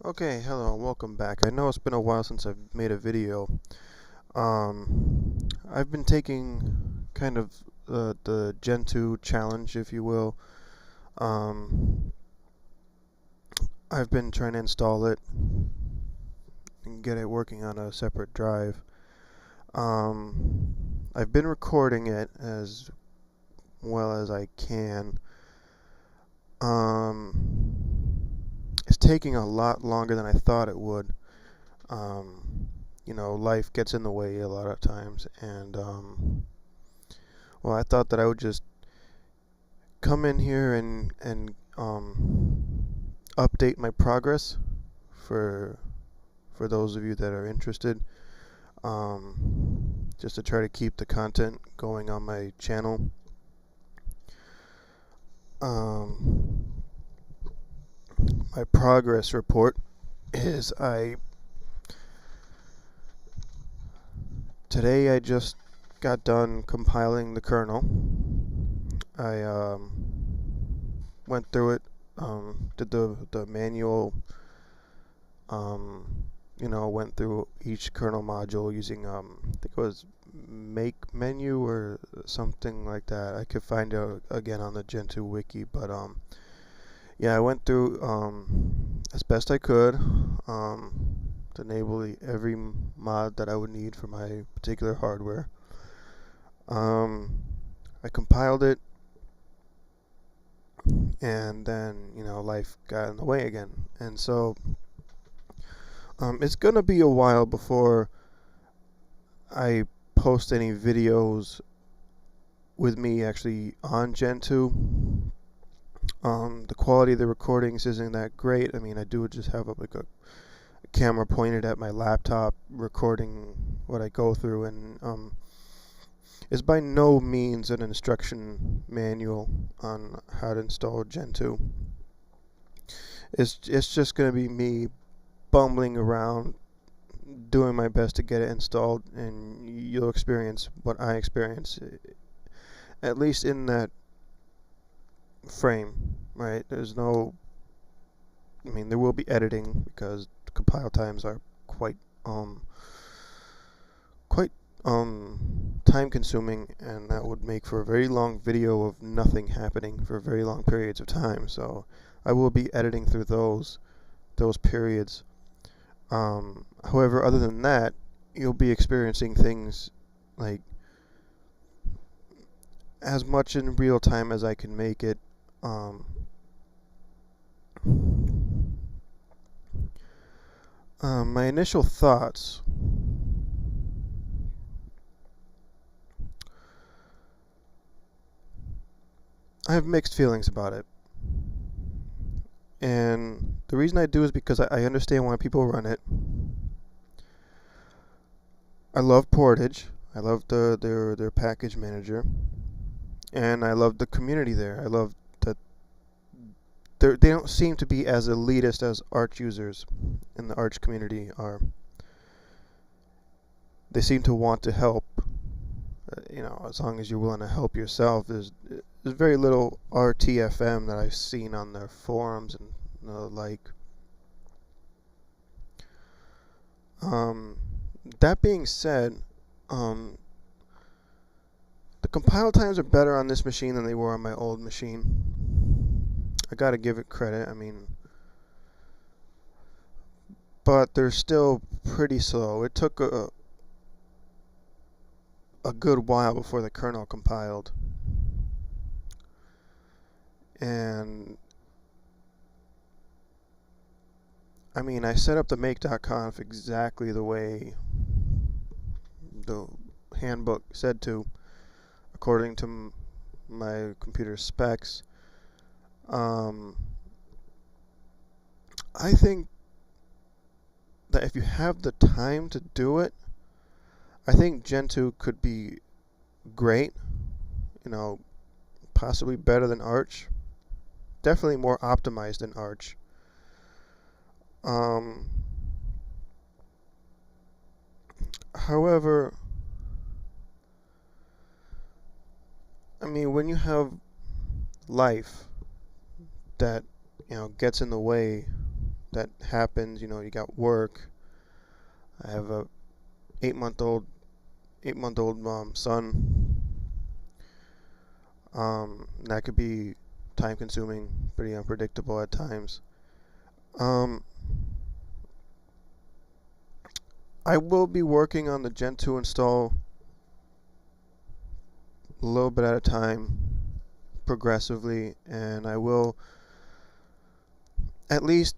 Okay, hello and welcome back. I know it's been a while since I've made a video. I've been taking kind of the Gentoo challenge, if you will. Um, I've been trying to install it and get it working on a separate drive. Um, I've been recording it as well as I can. It's taking a lot longer than I thought it would. Life gets in the way a lot of times, and well, I thought that I would just come in here and update my progress for for those of you that are interested. Just to try to keep the content going on my channel. Um, my progress report is I today I just got done compiling the kernel. I went through it, did the manual, went through each kernel module using I think it was make menu or something like that. I could find out again on the Gentoo wiki, but yeah, I went through as best I could to enable every mod that I would need for my particular hardware. Um, I compiled it, and then life got in the way again, and so it's gonna be a while before I post any videos with me actually on Gentoo. The quality of the recordings isn't that great. I mean, I do just have a camera pointed at my laptop recording what I go through, and it's by no means an instruction manual on how to install Gentoo. It's just going to be me bumbling around doing my best to get it installed, and you'll experience what I experience, at least in that frame, right? I mean, there will be editing because compile times are quite, um, quite, time consuming, and that would make for a very long video of nothing happening for very long periods of time. So I will be editing through those periods. However, other than that, you'll be experiencing things like as much in real time as I can make it. Um, my initial thoughts. I have mixed feelings about it. And the reason I do is because I understand why people run it. I love Portage. I love their package manager, and I love the community there. I love that they don't seem to be as elitist as Arch users in the Arch community are. They seem to want to help. As long as you're willing to help yourself. There's very little RTFM that I've seen on their forums and the like. Um, that being said, um, the compile times are better on this machine than they were on my old machine. I gotta give it credit. I mean, but they're still pretty slow. It took a good while before the kernel compiled, and I mean, I set up the make.conf exactly the way the handbook said to, according to my computer specs. Um, I think that if you have the time to do it, I think Gentoo could be great. You know, possibly better than Arch. Definitely more optimized than Arch. Um, However, I mean, when you have life that gets in the way that happens. You got work. I have a 8-month old son. That could be time consuming, pretty unpredictable at times. Um, I will be working on the Gentoo install a little bit at a time, progressively, and I will at least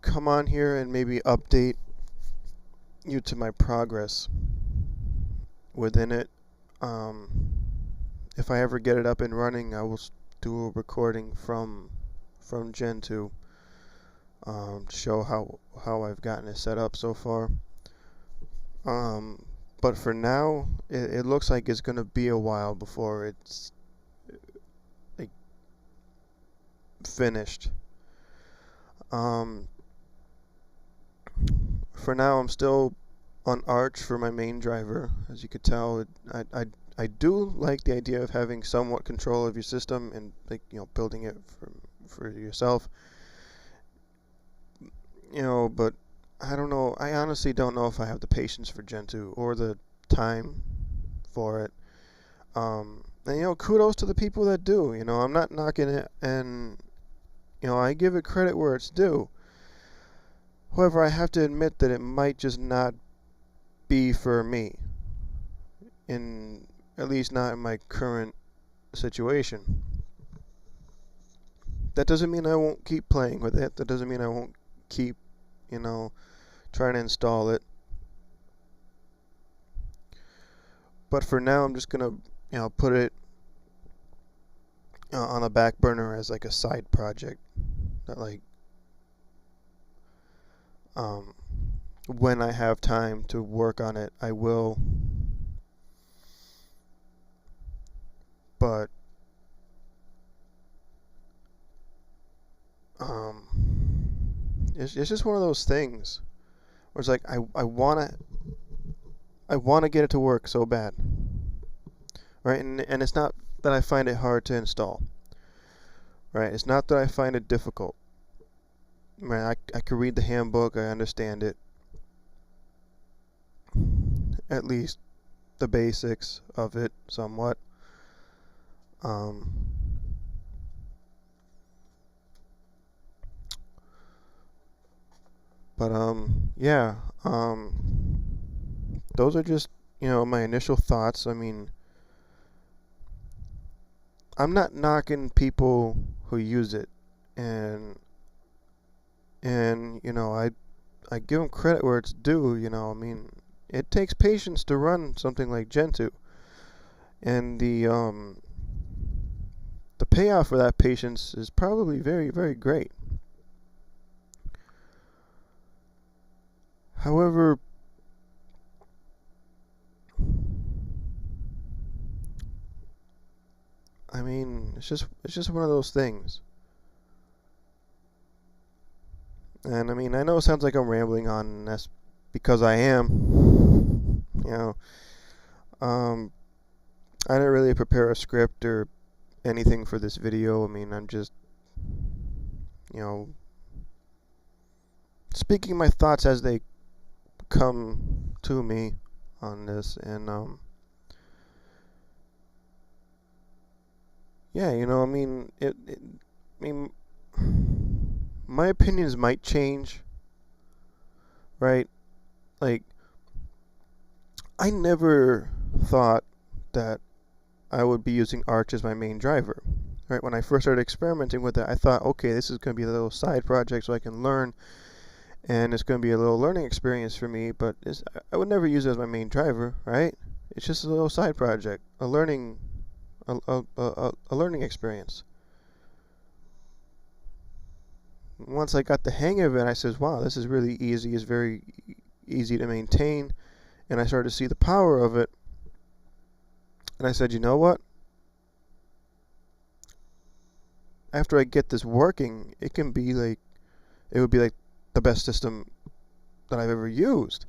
come on here and maybe update you to my progress within it. Um, if I ever get it up and running, I will do a recording from Gentoo, to show how I've gotten it set up so far. But for now, it looks like it's gonna be a while before it's like finished. Um, for now, I'm still on Arch for my main driver. As you could tell, I do like the idea of having somewhat control of your system and building it for yourself. But I don't know. I honestly don't know if I have the patience for Gentoo or the time for it. And kudos to the people that do. I'm not knocking it, and I give it credit where it's due. However, I have to admit that it might just not be for me, at least not in my current situation. That doesn't mean I won't keep playing with it. That doesn't mean I won't keep, trying to install it. But for now, I'm just gonna, put it on the back burner as like a side project. That um, when I have time to work on it, I will. But it's just one of those things where it's like I wanna get it to work so bad, right? And it's not that I find it hard to install, right? It's not that I find it difficult. Right? I could read the handbook. I understand it, at least the basics of it somewhat. Um, but yeah. Those are just my initial thoughts. I mean, I'm not knocking people who use it, and I give them credit where it's due. I mean, it takes patience to run something like Gentoo, and the payoff for that patience is probably very, very great. However, I mean, it's just one of those things. And I mean, I know it sounds like I'm rambling on, and that's because I am. Um, I didn't really prepare a script or anything for this video. I mean, I'm just, you know, speaking my thoughts as they come to me on this, and yeah, I mean, I mean, my opinions might change, right? Like, I never thought that I would be using Arch as my main driver. Right, when I first started experimenting with it, I thought, okay, this is going to be a little side project so I can learn, and it's going to be a little learning experience for me, but I would never use it as my main driver, right? It's just a little side project, a learning experience. Once I got the hang of it, I says, wow, this is really easy. It's very easy to maintain, and I started to see the power of it, and I said, you know what? After I get this working, it would be like the best system that I've ever used.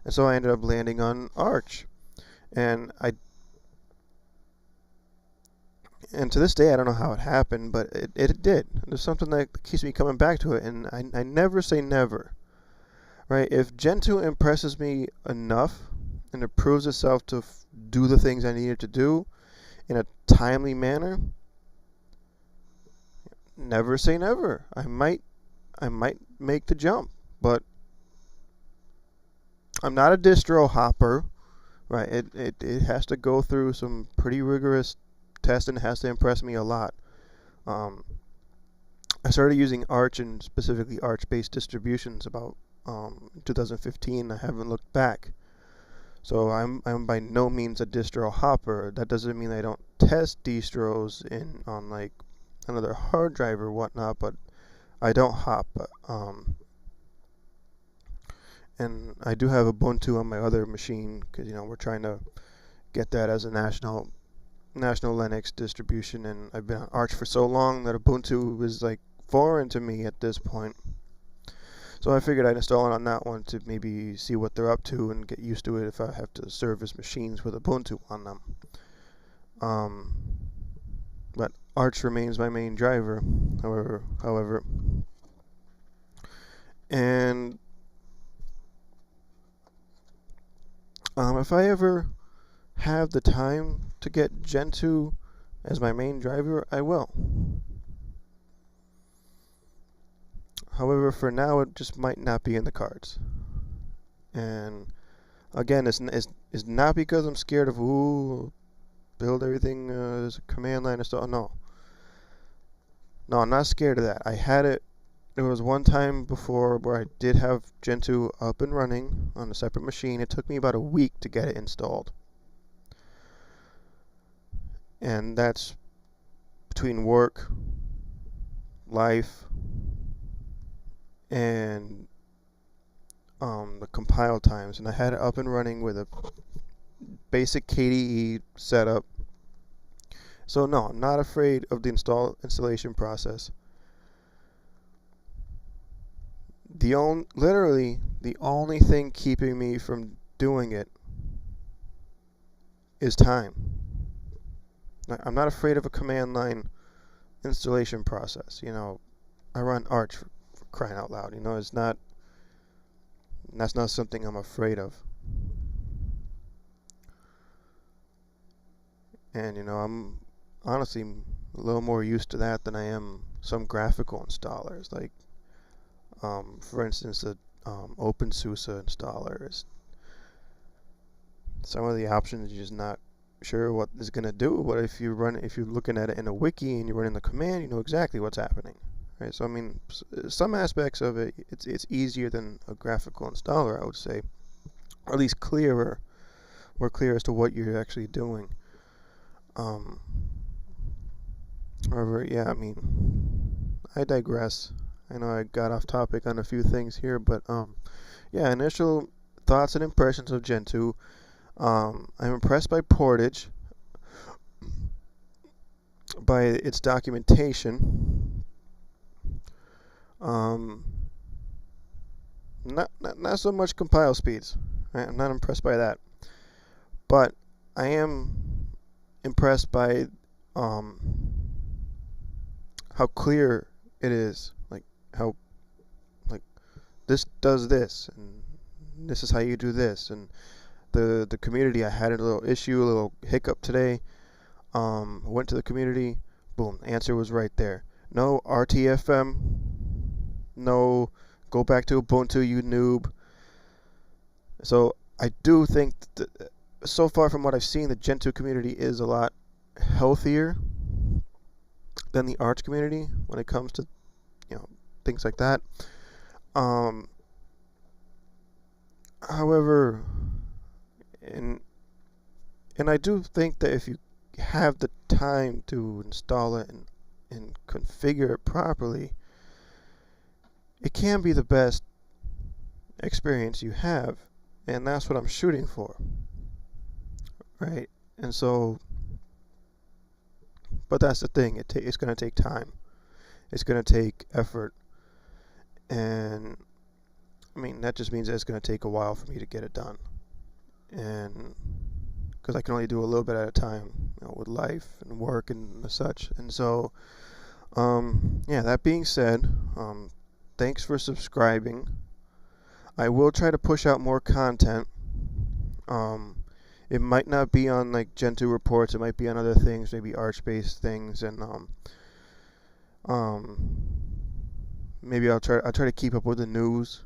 And so I ended up landing on Arch. And And to this day, I don't know how it happened, but it did. There's something that keeps me coming back to it, and I never say never, right? If Gentoo impresses me enough and it proves itself to do the things I need it to do in a timely manner, never say never. I might make the jump, but I'm not a distro hopper, right? It has to go through some pretty rigorous testing. It has to impress me a lot. Um, I started using Arch and specifically Arch-based distributions about 2015. I haven't looked back. So I'm by no means a distro hopper. That doesn't mean I don't test distros in on like another hard drive or whatnot, but I don't hop. And I do have Ubuntu on my other machine because we're trying to get that as a national Linux distribution, and I've been on Arch for so long that Ubuntu is like foreign to me at this point. So I figured I'd install it on that one to maybe see what they're up to and get used to it if I have to service machines with Ubuntu on them. Um, but Arch remains my main driver, however. And if I ever have the time to get Gentoo as my main driver, I will. However, for now, it just might not be in the cards. And again, it's not because I'm scared of build everything as a command line install. No, I'm not scared of that. I had it. There was one time before where I did have Gentoo up and running on a separate machine. It took me about a week to get it installed. And that's between work, life, and the compile times. And I had it up and running with a basic KDE setup. So no, I'm not afraid of the installation process. Literally, the only thing keeping me from doing it is time. I'm not afraid of a command line installation process. I run Arch for crying out loud. That's not something I'm afraid of. And I'm honestly a little more used to that than I am some graphical installers. Like, for instance, the OpenSUSE installers. Some of the options you're just not sure what it's going to do, but if you're looking at it in a wiki and you're running the command, you know exactly what's happening, right? So I mean, some aspects of it, it's easier than a graphical installer, I would say, or at least more clear as to what you're actually doing. However, yeah, I mean, I digress. I know I got off topic on a few things here, but yeah, initial thoughts and impressions of Gentoo. I'm impressed by Portage, by its documentation. Not so much compile speeds. Right? I'm not impressed by that, but I am impressed by how clear it is. Like how this does this, and this is how you do this, and the community. I had a little issue, a little hiccup today. Went to the community, boom, answer was right there. No RTFM, no go back to Ubuntu, you noob. So I do think that so far from what I've seen, the Gentoo community is a lot healthier than the Arch community when it comes to things like that. However, and I do think that if you have the time to install it and configure it properly, it can be the best experience you have, and that's what I'm shooting for, right? And so, but that's the thing, it's going to take time, it's going to take effort, and I mean that just means that it's going to take a while for me to get it done, and because I can only do a little bit at a time. with life and work and such. And so, yeah. That being said, thanks for subscribing. I will try to push out more content. Um, it might not be on like Gentoo reports. It might be on other things, maybe Arch-based things, and um, maybe I'll try to keep up with the news,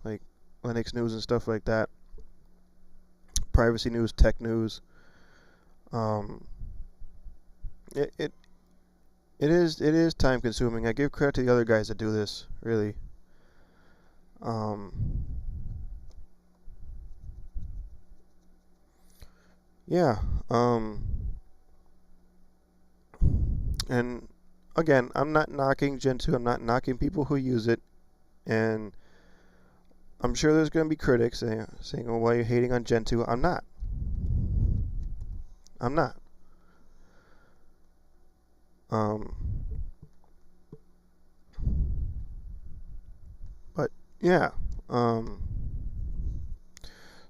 like Linux news and stuff like that, privacy news, tech news. Um, it it it is time consuming. I give credit to the other guys that do this, really. Um, yeah. Um, and again, I'm not knocking Gentoo. I'm not knocking people who use it. And I'm sure there's going to be critics saying, "Oh, why are you hating on Gentoo?" I'm not. I'm not. Um, but yeah. Um,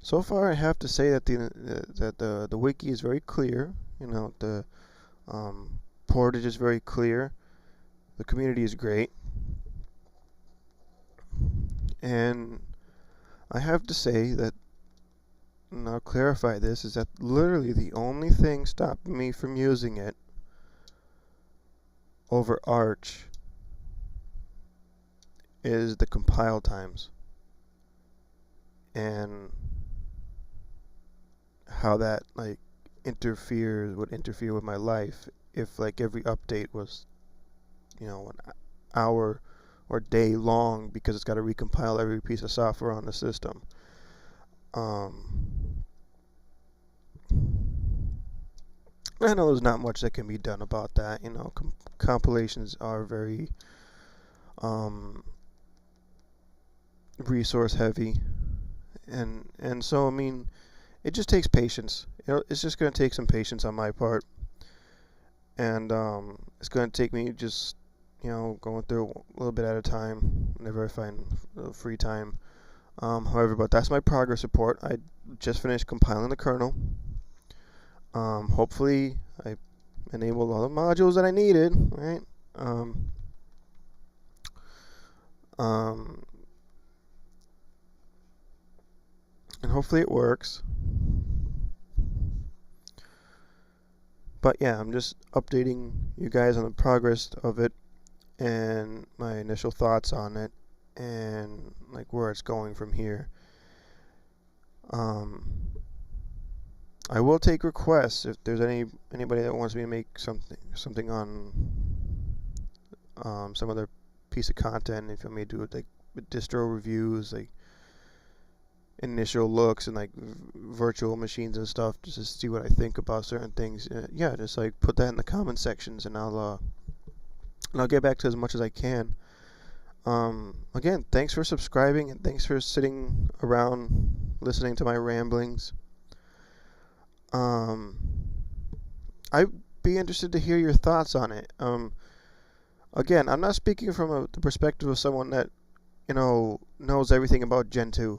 so far, I have to say that the wiki is very clear. The um, portage is very clear. The community is great, and I have to say that, and I'll clarify this, is that literally the only thing stopping me from using it over Arch is the compile times and how that like would interfere with my life if like every update was an hour or day long because it's got to recompile every piece of software on the system. Um, I know there's not much that can be done about that. Compilations are very resource heavy, and so I mean, it just takes patience. It's just going to take some patience on my part, and it's going to take me just going through a little bit at a time whenever I find free time. However, but that's my progress report. I just finished compiling the kernel. Hopefully, I enabled all the modules that I needed, right? Um, and hopefully it works. But yeah, I'm just updating you guys on the progress of it and my initial thoughts on it and like where it's going from here. I will take requests if there's anybody that wants me to make something on some other piece of content. If you want me to do it like with distro reviews, like initial looks and like virtual machines and stuff, just to see what I think about certain things. Yeah, just like put that in the comment sections, and I'll get back to as much as I can. Again, thanks for subscribing and thanks for sitting around listening to my ramblings. I'd be interested to hear your thoughts on it. Again, I'm not speaking from the perspective of someone that knows everything about Gentoo.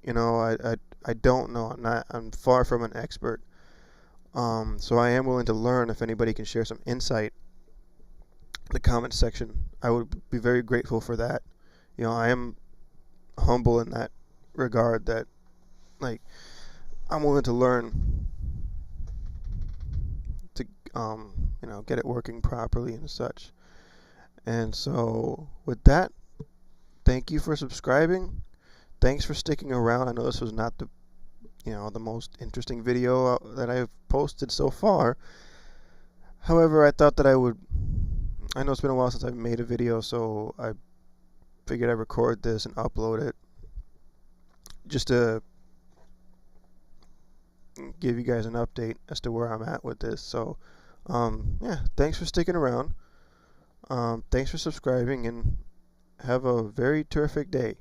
I don't know. I'm far from an expert. So I am willing to learn. If anybody can share some insight in the comment section, I would be very grateful for that. I am humble in that regard, that like I'm willing to learn to get it working properly and such. And so with that, thank you for subscribing. Thanks for sticking around. I know this was not the most interesting video that I've posted so far. However, I thought that I know it's been a while since I've made a video, so I figured I'd record this and upload it just to give you guys an update as to where I'm at with this. So, yeah, thanks for sticking around. Thanks for subscribing, and have a very terrific day.